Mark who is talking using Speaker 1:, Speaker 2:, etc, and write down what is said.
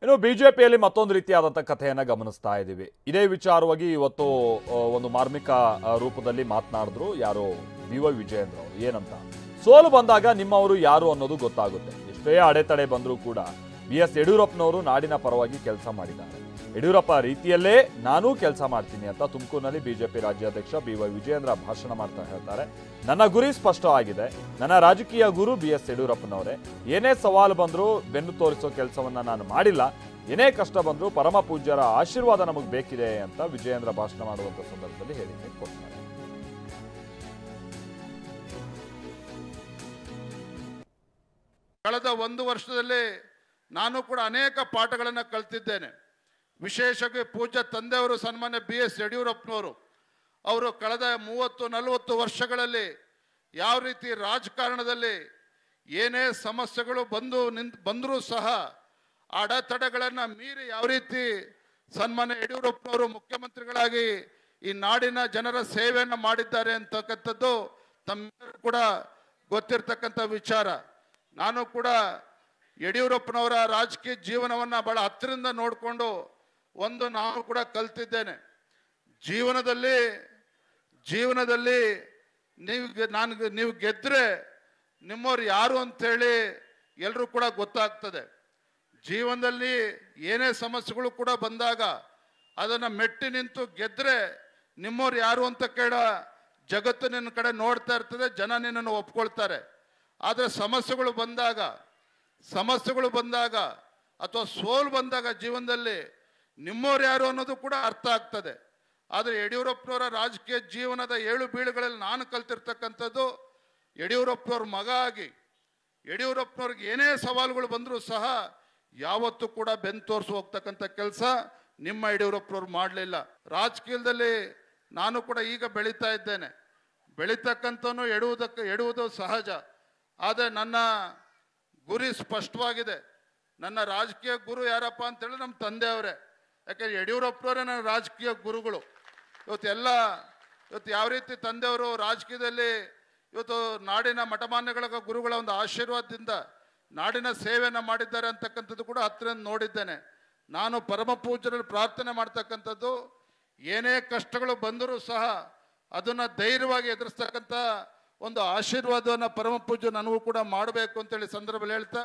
Speaker 1: ಇನ್ನು ಬಿಜೆಪಿಯಲ್ಲಿ ಮತ್ತೊಂದು ರೀತಿಯಾದಂಥ ಕಥೆಯನ್ನು ಗಮನಿಸ್ತಾ ಇದ್ದೀವಿ. ಇದೇ ವಿಚಾರವಾಗಿ ಇವತ್ತು ಒಂದು ಮಾರ್ಮಿಕ ರೂಪದಲ್ಲಿ ಮಾತನಾಡಿದ್ರು ಯಾರು BY ವಿಜಯೇಂದ್ರ ಅವರು. ಏನಂತ, ಸೋಲು ಬಂದಾಗ ನಿಮ್ಮವರು ಯಾರು ಅನ್ನೋದು ಗೊತ್ತಾಗುತ್ತೆ. ಎಷ್ಟೇ ಅಡೆತಡೆ ಬಂದರೂ ಕೂಡ BS ಯಡಿಯೂರಪ್ಪನವರು ನಾಡಿನ ಪರವಾಗಿ ಕೆಲಸ ಮಾಡಿದ್ದಾರೆ. ಯಡಿಯೂರಪ್ಪ ರೀತಿಯಲ್ಲೇ ನಾನೂ ಕೆಲಸ ಮಾಡ್ತೀನಿ ಅಂತ ತುಮಕೂರಿನಲ್ಲಿ ಬಿಜೆಪಿ ರಾಜ್ಯಾಧ್ಯಕ್ಷ BY ವಿಜಯೇಂದ್ರ ಭಾಷಣ ಮಾಡ್ತಾ ಹೇಳ್ತಾರೆ. ನನ್ನ ಗುರಿ ಸ್ಪಷ್ಟವಾಗಿದೆ. ನನ್ನ ರಾಜಕೀಯ ಗುರು BS ಯಡಿಯೂರಪ್ಪನವರೇ. ಏನೇ ಸವಾಲು ಬಂದರೂ ಬೆನ್ನು ತೋರಿಸೋ ಕೆಲಸವನ್ನ ನಾನು ಮಾಡಿಲ್ಲ. ಏನೇ ಕಷ್ಟ ಬಂದರೂ ಪರಮ ಪೂಜ್ಯರ ಆಶೀರ್ವಾದ ನಮಗೆ ಬೇಕಿದೆ ಅಂತ ವಿಜಯೇಂದ್ರ ಭಾಷಣ ಮಾಡುವಂತ ಸಂದರ್ಭದಲ್ಲಿ ಹೇಳಿಕೆ ಕೊಡ್ತಾರೆ.
Speaker 2: ಕಳೆದ ಒಂದು ವರ್ಷದಲ್ಲಿ ನಾನು ಕೂಡ ಅನೇಕ ಪಾಠಗಳನ್ನು ಕಲಿತಿದ್ದೇನೆ. ವಿಶೇಷವಾಗಿ ಪೂಜ್ಯ ತಂದೆಯವರು ಸನ್ಮಾನ್ಯ BS ಯಡಿಯೂರಪ್ಪನವರು ಅವರು ಕಳೆದ 30-40 ವರ್ಷಗಳಲ್ಲಿ ಯಾವ ರೀತಿ ರಾಜಕಾರಣದಲ್ಲಿ ಏನೇ ಸಮಸ್ಯೆಗಳು ಬಂದರೂ ಸಹ ಅಡೆತಡೆಗಳನ್ನು ಮೀರಿ ಯಾವ ರೀತಿ ಸನ್ಮಾನ್ಯ ಯಡಿಯೂರಪ್ಪನವರು ಮುಖ್ಯಮಂತ್ರಿಗಳಾಗಿ ಈ ನಾಡಿನ ಜನರ ಸೇವೆಯನ್ನು ಮಾಡಿದ್ದಾರೆ ಅಂತಕ್ಕಂಥದ್ದು ತಮ್ಮೆಲ್ಲರೂ ಕೂಡ ಗೊತ್ತಿರ್ತಕ್ಕಂಥ ವಿಚಾರ. ನಾನು ಕೂಡ ಯಡಿಯೂರಪ್ಪನವರ ರಾಜಕೀಯ ಜೀವನವನ್ನು ಬಹಳ ಹತ್ತಿರದಿಂದ ನೋಡಿಕೊಂಡು ನಾನು ಕೂಡ ಕಲ್ತಿದ್ದೇನೆ. ಜೀವನದಲ್ಲಿ ನೀವು ಗೆದ್ದರೆ ನಿಮ್ಮವ್ರು ಯಾರು ಅಂಥೇಳಿ ಎಲ್ಲರೂ ಕೂಡ ಗೊತ್ತಾಗ್ತದೆ. ಜೀವನದಲ್ಲಿ ಏನೇ ಸಮಸ್ಯೆಗಳು ಕೂಡ ಬಂದಾಗ ಅದನ್ನು ಮೆಟ್ಟಿ ನಿಂತು ಗೆದ್ದರೆ ನಿಮ್ಮವ್ರು ಯಾರು ಅಂತ ಜಗತ್ತು ನಿನ್ನ ಕಡೆ ನೋಡ್ತಾ ಇರ್ತದೆ, ಜನ ನಿನ್ನನ್ನು ಒಪ್ಕೊಳ್ತಾರೆ. ಆದರೆ ಸಮಸ್ಯೆಗಳು ಬಂದಾಗ ಅಥವಾ ಸೋಲು ಬಂದಾಗ ಜೀವನದಲ್ಲಿ ನಿಮ್ಮವ್ರು ಯಾರು ಅನ್ನೋದು ಕೂಡ ಅರ್ಥ ಆಗ್ತದೆ. ಆದರೆ ಯಡಿಯೂರಪ್ಪನವರ ರಾಜಕೀಯ ಜೀವನದ 7 ಬೀಳುಗಳಲ್ಲಿ ನಾನು ಕಲ್ತಿರ್ತಕ್ಕಂಥದ್ದು, ಯಡಿಯೂರಪ್ಪನವ್ರ ಮಗ ಆಗಿ ಯಡಿಯೂರಪ್ಪನವ್ರಿಗೆ ಏನೇ ಸವಾಲುಗಳು ಬಂದರೂ ಸಹ ಯಾವತ್ತೂ ಕೂಡ ಬೆನ್ನು ತೋರಿಸಿ ಹೋಗ್ತಕ್ಕಂಥ ಕೆಲಸ ನಿಮ್ಮ ಯಡಿಯೂರಪ್ಪನವ್ರು ಮಾಡಲಿಲ್ಲ. ರಾಜಕೀಯದಲ್ಲಿ ನಾನು ಕೂಡ ಈಗ ಬೆಳೀತಾ ಇದ್ದೇನೆ. ಬೆಳೀತಕ್ಕಂಥವನು ಎಡುವುದು ಸಹಜ. ಆದರೆ ನನ್ನ ಗುರಿ ಸ್ಪಷ್ಟವಾಗಿದೆ. ನನ್ನ ರಾಜಕೀಯ ಗುರು ಯಾರಪ್ಪ ಅಂತೇಳಿ ನಮ್ಮ ತಂದೆಯವರೇ. ಯಾಕೆಂದರೆ ಯಡಿಯೂರಪ್ಪನವರೇ ನನ್ನ ರಾಜಕೀಯ ಗುರುಗಳು. ಇವತ್ತು ಯಾವ ರೀತಿ ತಂದೆಯವರು ರಾಜಕೀಯದಲ್ಲಿ ಇವತ್ತು ನಾಡಿನ ಮಠಮಾನ್ಯಗಳ ಗುರುಗಳ ಒಂದು ಆಶೀರ್ವಾದದಿಂದ ನಾಡಿನ ಸೇವೆಯನ್ನು ಮಾಡಿದ್ದಾರೆ ಅಂತಕ್ಕಂಥದ್ದು ಕೂಡ ಹತ್ತಿರದಿಂದ ನೋಡಿದ್ದೇನೆ. ನಾನು ಪರಮ ಪೂಜ್ಯರಲ್ಲಿ ಪ್ರಾರ್ಥನೆ ಮಾಡ್ತಕ್ಕಂಥದ್ದು, ಏನೇ ಕಷ್ಟಗಳು ಬಂದರೂ ಸಹ ಅದನ್ನು ಧೈರ್ಯವಾಗಿ ಎದುರಿಸ್ತಕ್ಕಂಥ ಒಂದು ಆಶೀರ್ವಾದವನ್ನು ಪರಮ ಪೂಜ್ಯ ನನಗೂ ಕೂಡ ಮಾಡಬೇಕು ಅಂತೇಳಿ ಸಂದರ್ಭದಲ್ಲಿ ಹೇಳ್ತಾ